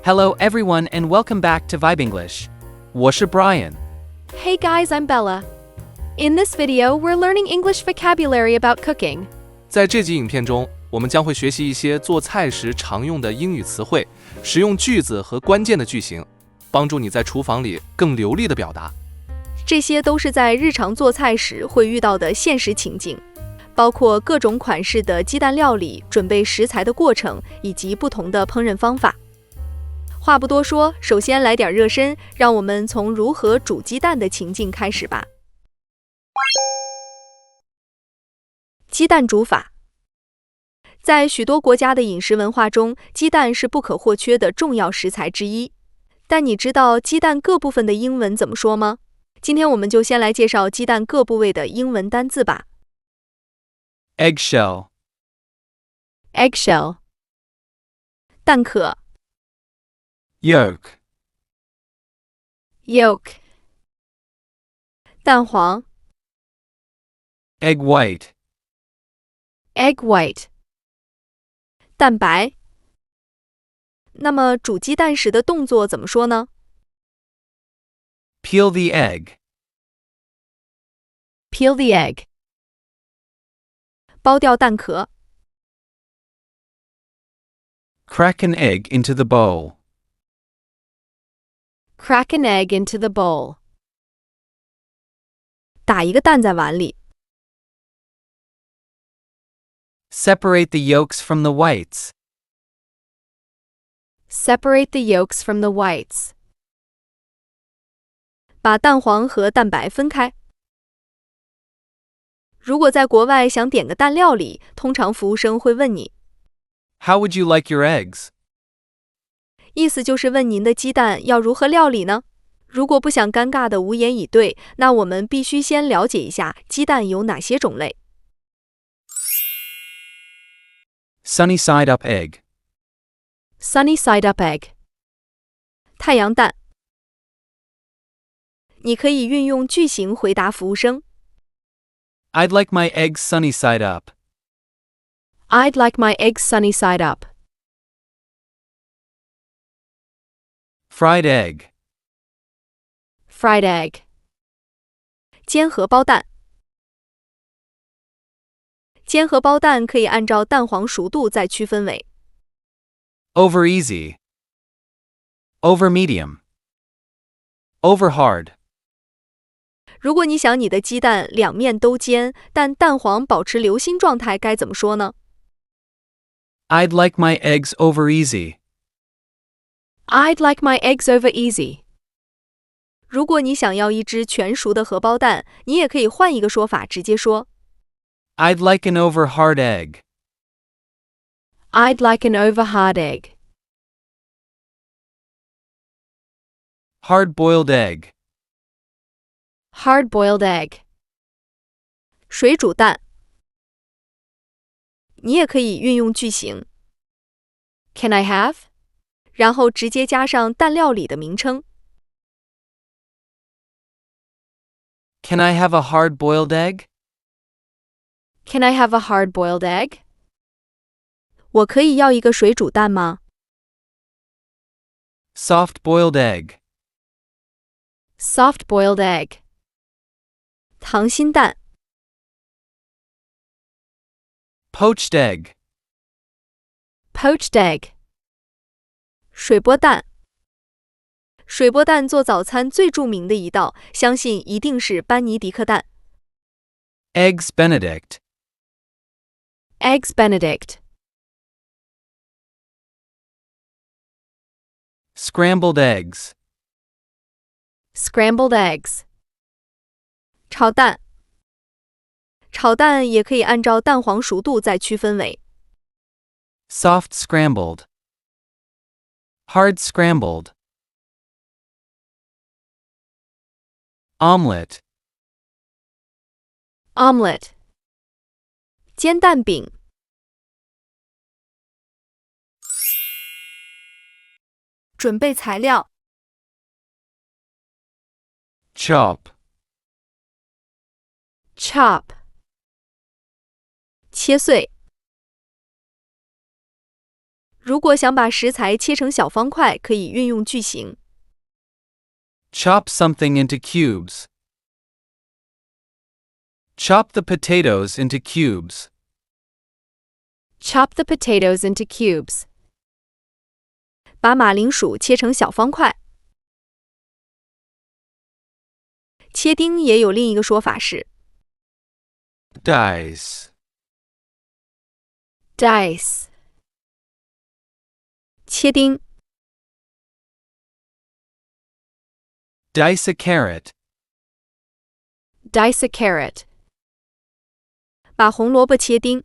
Hello everyone and welcome back to Vibe English. 我是 Brian. Hey guys, I'm Bella. In this video, we're learning English vocabulary about cooking. 在这集影片中，我们将会学习一些做菜时常用的英语词汇、实用句子和关键的句型，帮助你在廚房裡更流利地表達。這些都是在日常做菜時會遇到的現實情境，包括各種款式的雞蛋料理、準備食材的過程以及不同的烹飪方法。話不多說，首先來點熱身，讓我們從如何煮雞蛋的情境開始吧。雞蛋煮法。在許多國家的飲食文化中，雞蛋是不可或缺的重要食材之一。但你知道雞蛋各部分的英文怎麼說嗎？今天我們就先來介紹雞蛋各部位的英文單字吧。Eggshell. Eggshell. 蛋殼。Yolk. Yolk. 蛋黃。Egg white. Egg white. 蛋白。那麼煮雞蛋時的動作怎麼說呢？ Peel the egg. Peel the egg. 剥掉蛋殼。Crack an egg into the bowl. Crack an egg into the bowl. 打一個蛋在碗裡。Separate the yolks from the whites. Separate the yolks from the whites. 把蛋黃和蛋白分開。如果在國外想點個蛋料理，通常服務生會問你 How would you like your eggs? 意思就是問您的雞蛋要如何料理呢？如果不想尷尬的無言以對，那我們必須先了解一下雞蛋有哪些種類。Sunny side up egg. Sunny side up egg. 太陽蛋。你可以運用句型回答服務生。I'd like my eggs sunny side up. I'd like my eggs sunny side up. Fried egg. Fried egg. 煎荷包蛋。煎荷包蛋可以按照蛋黃熟度再區分為 Over easy. Over medium. Over hard. 如果你想你的雞蛋兩面都煎，但蛋黃保持流心狀態，該怎麼說呢？ I'd like my eggs over easy. I'd like my eggs over easy. 如果你想要一隻全熟的荷包蛋，你也可以換一個說法，直接說 I'd like an over hard egg. I'd like an over hard egg. Hard-boiled egg. Hard-boiled egg. 水煮蛋。你也可以運用句型 Can I have? 然後直接加上蛋料理的名稱。Can I have a hard-boiled egg? Can I have a hard-boiled egg? 我可以要一個水煮蛋嗎？ Soft-boiled egg. Soft-boiled egg. 溏心蛋。Poached egg. Poached egg. 水波蛋。水波蛋做早餐最著名的一道，相信一定是班尼迪克蛋。Eggs Benedict. Eggs Benedict. Scrambled eggs. Scrambled eggs. 炒蛋。炒蛋也可以按照蛋黃熟度再區分為 Soft scrambled. Hard scrambled. Omelette. Omelette. 煎蛋餅。準備材料 Chop. Chop. 切碎。如果想把食材切成小方塊，可以運用句型。Chop something into cubes. Chop the potatoes into cubes. Chop the potatoes into cubes. 把馬鈴薯切成小方塊。切丁也有另一個說法是 Dice. Dice. 切丁。Dice a carrot. Dice a carrot. 把紅蘿蔔切丁。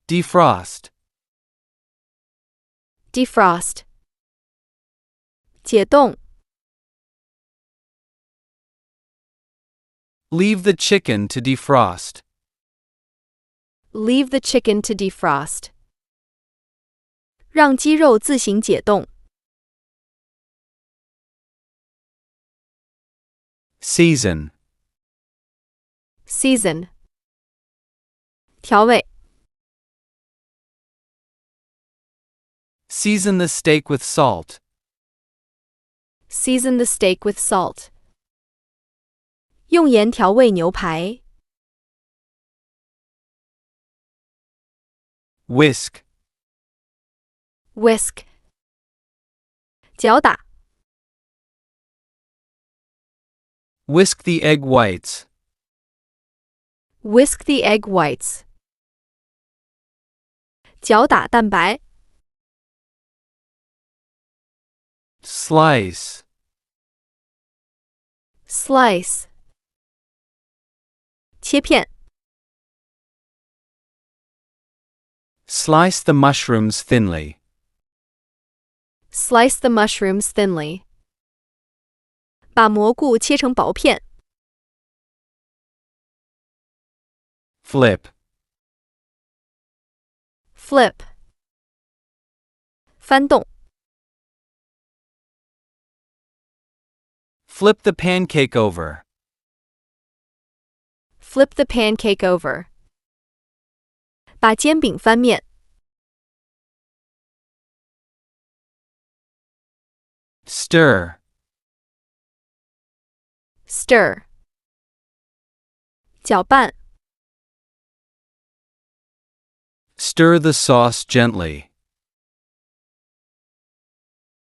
Defrost. Defrost. 解凍。Leave the chicken to defrost. Leave the chicken to defrost. 讓雞肉自行解凍。Season. Season. 調味。Season the steak with salt. Season the steak with salt. 用鹽調味牛排。Whisk. Whisk. 攪打。Whisk the egg whites. Whisk the egg whites. 攪打蛋白。Slice. Slice. 切片。Slice the mushrooms thinly. Slice the mushrooms thinly. 把蘑菇切成薄片。Flip. Flip. 翻动。Flip the pancake over. Flip the pancake over. 把煎餅翻面。Stir. Stir. 攪拌。Stir the sauce gently.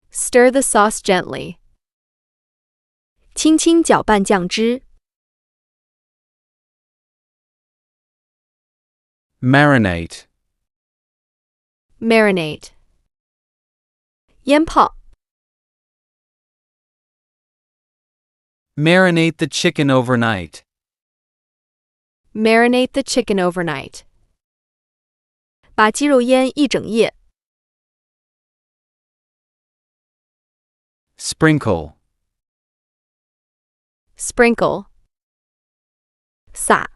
Stir the sauce gently. 轻轻攪拌醬汁。Marinate. Marinate. 腌泡。Marinate the chicken overnight. Marinate the chicken overnight. 把鸡肉腌一整夜。Sprinkle. Sprinkle. 撒。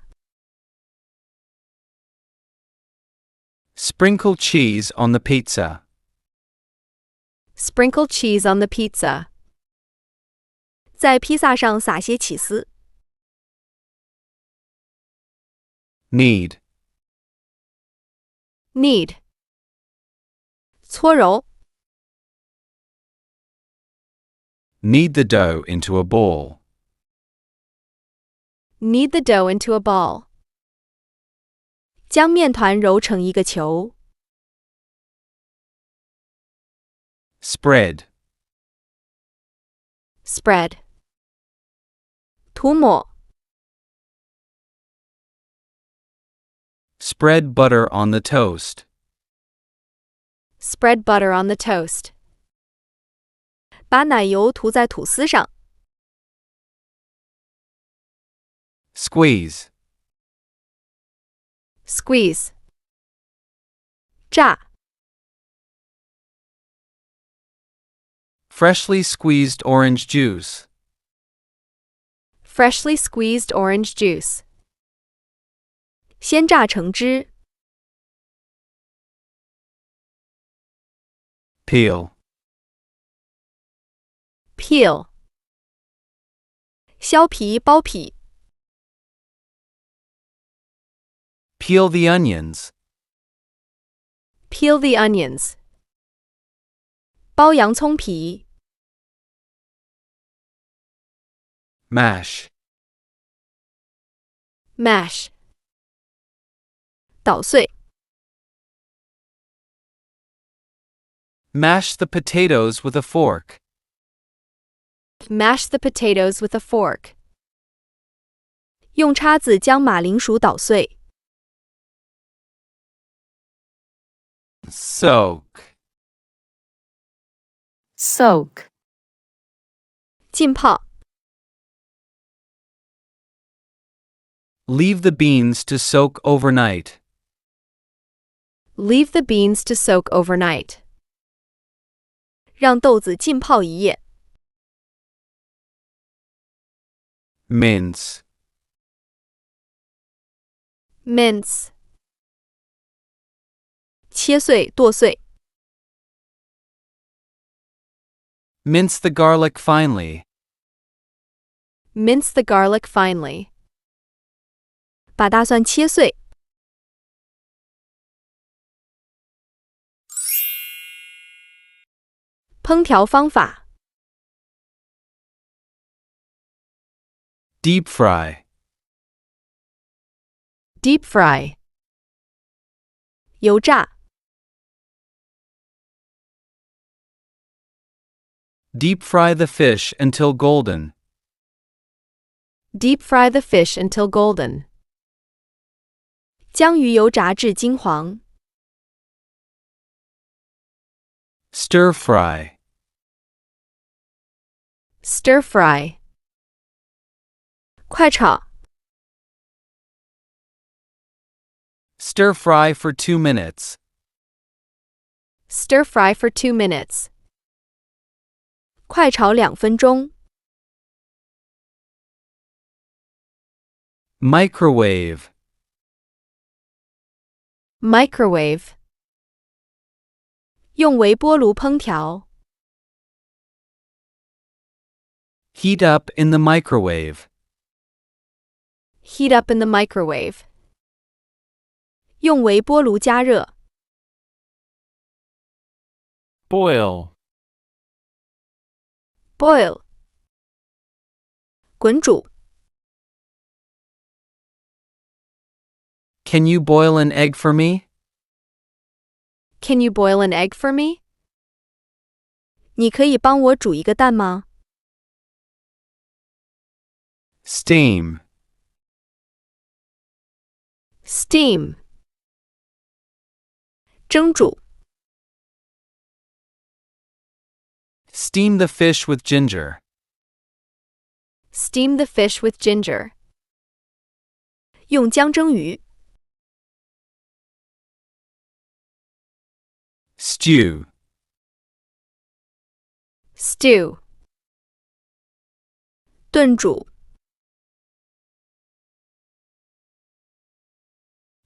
Sprinkle cheese on the pizza. Sprinkle cheese on the pizza. 在披薩上撒些起司。Knead. Knead. 搓揉。Knead the dough into a ball. Knead the dough into a ball. 将面团揉成一個球。Spread. Spread. 涂抹。Spread butter on the toast. Spread butter on the toast. 把奶油塗在吐司上。Squeeze. Squeeze. 榨。Freshly squeezed orange juice. Freshly squeezed orange juice. 鲜榨橙汁。Peel. Peel. 削皮剥皮。Peel the onions. Peel the onions. 剥洋葱皮。Mash. Mash. 捣碎。Mash the potatoes with a fork. Mash the potatoes with a fork. 用叉子将马铃薯捣碎。Soak. Soak. 浸泡。Leave the beans to soak overnight. Leave the beans to soak overnight. 让豆子浸泡一夜。Mince. Mince. 切碎剁碎。Mince the garlic finely. Mince the garlic finely. 把大蒜切碎。烹調方法。Deep fry. Deep fry. 油炸。Deep fry the fish until golden. Deep fry the fish until golden. 将鱼油炸至金黄。Stir fry. Stir fry. 快炒。Stir fry for 2 minutes. Stir fry for 2 minutes. 快炒2分鐘。Microwave. Microwave. 用微波爐烹調。Heat up in the microwave. Heat up in the microwave. 用微波爐加熱。Boil. Boil. 滾煮。Can you boil an egg for me? Can you boil an egg for me? 你可以帮我煮一个蛋吗？ Steam. Steam. 蒸煮。Steam the fish with ginger. Steam the fish with ginger. 用姜蒸鱼。Stew. Stew. 炖煮。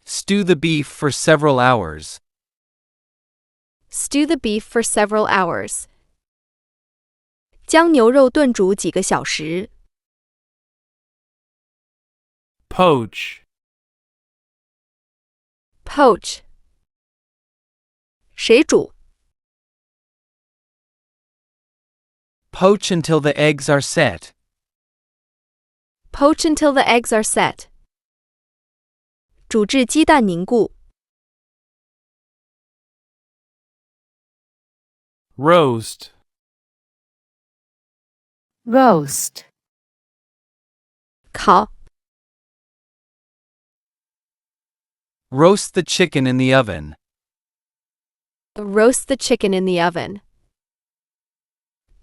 Stew the beef for several hours. Stew the beef for several hours. 将牛肉炖煮几個小時。Poach. Poach. 水煮。Poach until the eggs are set. Poach until the eggs are set. 煮至雞蛋凝固。Roast. Roast. 烤。Roast the chicken in the oven. Roast the chicken in the oven.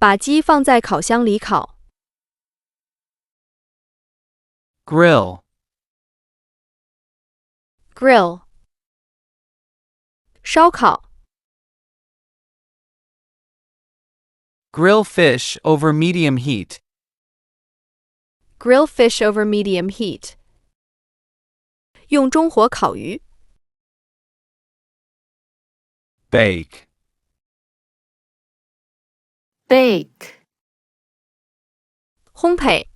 把雞放在烤箱裡烤。Grill. Grill. 燒烤。Grill fish over medium heat. Grill fish over medium heat. 用中火烤魚。Bake. Bake. 烘焙。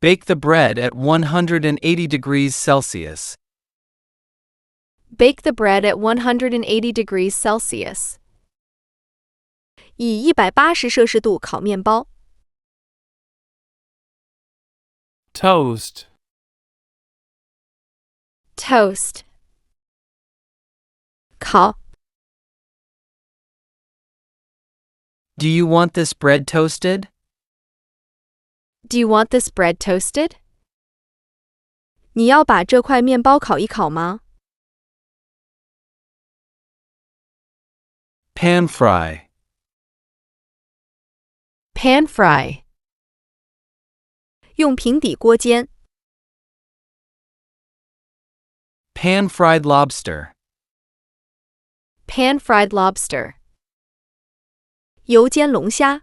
Bake the bread at 180 degrees Celsius. Bake the bread at 180 degrees Celsius. 以180摄氏度烤面包。 Toast. Toast. 烤。 Do you want this bread toasted? Do you want this bread toasted? 你要把这塊面包烤一烤嗎？ Pan fry. Pan fry. 用平底鍋煎。 Pan fried lobster. Pan fried lobster. 油煎龍蝦。